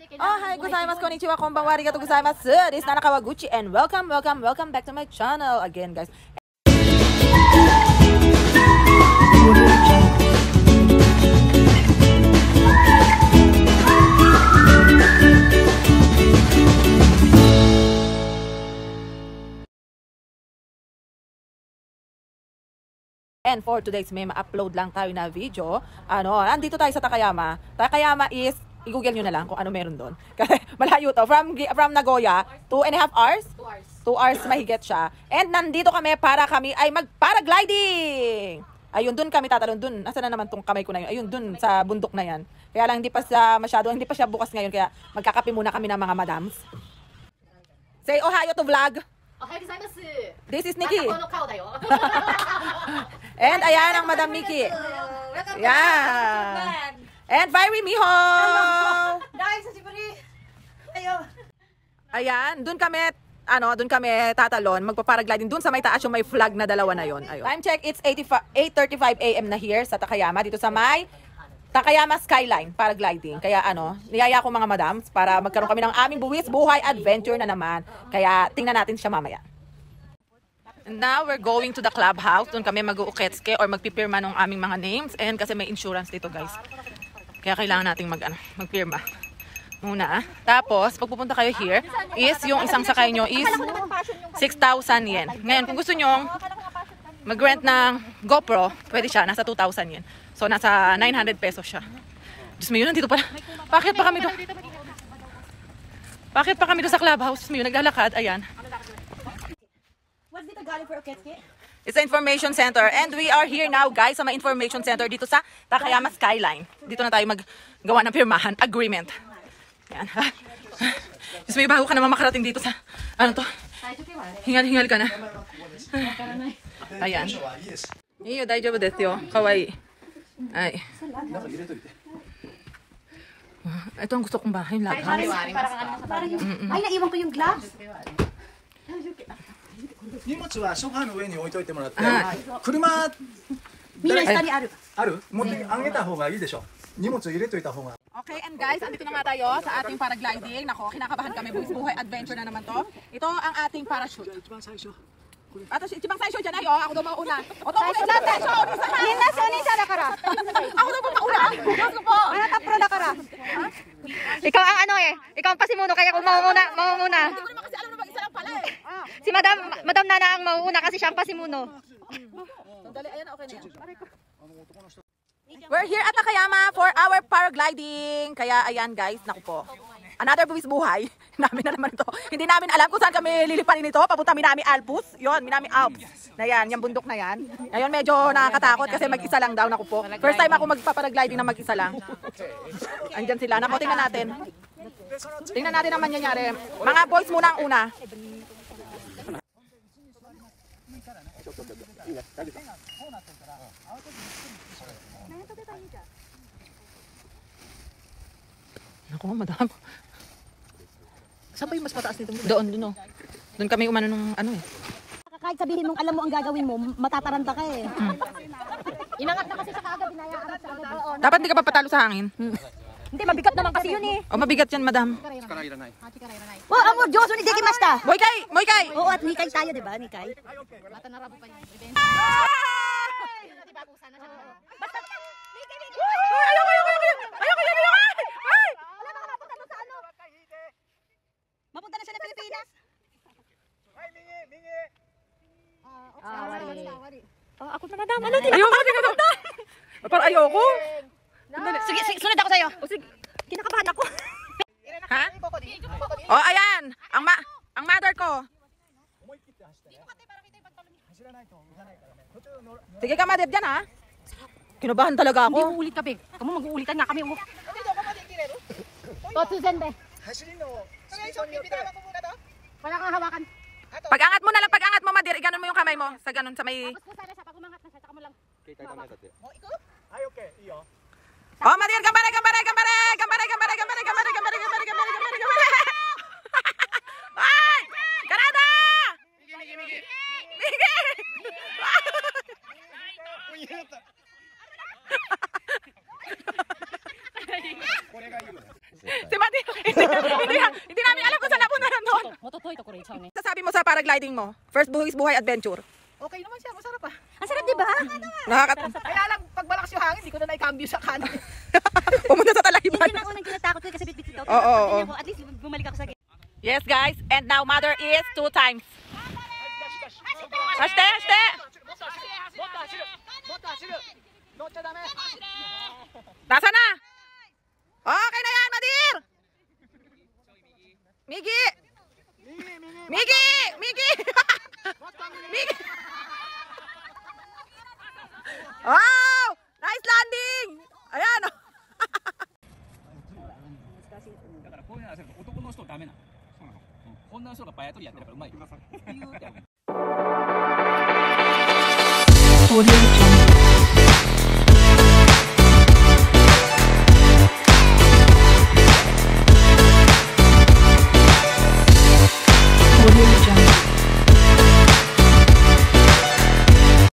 Oh, hi gozaimasu, konnichiwa, konbanwa, arigatou gozaimasu. This is Nana Kawaguchi and welcome back to my channel again, guys. And for today's may ma-upload lang tayo na video. Nandito tayo sa Takayama. Takayama is, i-google nyo na lang kung ano meron doon. Kasi malayo to. From Nagoya, 2.5 hours? 2 hours mahigit siya. And nandito kami para kami ay mag-paragliding. Ayun, doon kami tatalon. Doon, nasa na naman tong kamay ko na yun. Ayun, doon sa bundok na yan. Kaya lang hindi pa siya bukas ngayon. Kaya magkakape muna kami ng mga madams. Say ohayo to vlog. This is Nikki. And ayan ang Madam Nikki. Yeah. And Fiery Miho. Ayan, doon kami tatalon, magpa-paragliding doon sa may taas yung may flag na dalawa na yon. Ayun. Time check, it's 8:35 AM na here sa Takayama, dito sa may Takayama Skyline paragliding. Kaya niyaya ko mga madams para magkaroon kami ng aming buwis buhay adventure na naman. Kaya tingnan natin siya mamaya. Now we're going to the clubhouse. Doon kami mag-uuketske or magpipirma ng aming mga names. And kasi may insurance dito, guys. Kaya kailangan nating magpirma muna. Tapos, pag pupunta kayo here, is yung isang sakay nyo is 6,000 yen. Ngayon, kung gusto nyo mag-rent ng GoPro, pwede siya. Nasa 2,000 yen. So, nasa 900 pesos siya. Diyos mo yun, nandito pala. Bakit pa kami doon? Bakit pa kami doon sa clubhouse? Diyos mo yun, naglalakad. Ayan. It's an information center. And we are here now, guys, sa may information center dito sa Takayama Skyline. Dito na tayo maggawa ng pirmahan agreement. Ayan. Diyos mo, bago ka naman makarating dito sa, hingal-hingal ka na. Ayan. Iyo, daijoubu desu yo. Kawaii. Ay. Ito ang gusto kong bahay. Ay, naiwan ko yung gloves. 荷物はソファーの上に置いといてもらって、車みんな下にある。ある？持ってあげた方がいいでしょ。荷物入れといた方が。 Okay, and guys, andito na nga tayo sa ating paragliding. Nako, kinakabahan kami. Buhay adventure na naman to. Ito ang ating parachute. Ato si Ichibang Saisho dyan ayo. Ako daw mauna. Ako daw mauna. Minna sonisa da kara. Ako daw mauna. Diyos ko po. Anata pro da kara. Ikaw ang ikaw ang pasimuno kaya kung maumuna. Hindi ko naman kasi alam na mag-isa lang pala eh. Si Madam Nana ang mauuna kasi siya ang pasimuno. Sandali, ayan, okay na yan. We're here at Takayama for our paragliding. Kaya ayan guys, naku po. Another buwis buhay. Namin na naman ito. Hindi namin alam kung saan kami lilipanin ito. Papunta Minami Alps. Yun, Minami Alps. Na yan, yung bundok na yan. Ngayon medyo nakakatakot kasi mag-isa lang daw, naku po. First time ako magpaparagliding na mag-isa lang. Andyan sila. Naku, tingnan natin. Tingnan natin ang mangyayari. Mga boys muna ang una. Naku, madam. Saan ba yung mas mataas nito? Doon. Doon kami umano ng Kahit sabihin mong alam mo ang gagawin mo, matataranta ka eh. Inangat na kasi sa kaagad, inayaan sa agad. Dapat hindi ka pa patalo sa hangin. Hindi, mabigat naman kasi yun eh. O, mabigat yan, madam. Oh, amo, Joso ni Dekimashita. Moikay! Oo, at Nikay tayo, di ba? Nikay. Mapunta na siya ng Pilipinas. Ako na Madam. Ayoko, tingnan. Parang ayoko. Sige, sunod ako sa'yo. Kinakabahan ako. Ha? Oh, ayan. Ang mother ko. Sige ka, mother, dyan ha. Kinabahan talaga Hindi ako. uulit ka, Bek. Kamu mag-uulitan nga kami. Totsuzen, Be. Wala kang hawakan. Pag-angat mo na lang, pag-angat mo, mother. Iganon mo yung kamay mo. Sa ganun, sa may... Tapos kung sana siya, pag umangat na siya, saka mo lang. Oh, mother, gambare! Ay! Karada! Si Mati, Hindi namin alam kung saan napunta na doon. Mototoy to kuray chawne. Sasabi mo sa paragliding mo, first buhay adventure. Okay naman siya, masarap ah. Ang sarap, di ba? Kaya lang, pag malakas yung hangin, di ko na naikambyo sa kanan. Pumunta sa Yung Talaiban. unang kinatakot ko kasi bitbit daw. Oo. At least bumalik ako sa gate. Yes, guys. And now, mother is 2 times. Hashte, hashte. Nasa na? Okay na yan, Madir. Migi. Migi. Migi. Migi. Wow! Nice landing! Ayan. だからこういうのは男の人ダメなの。女の人がバヤ取りやってるからうまい。ピューってやる。Audio Jungle.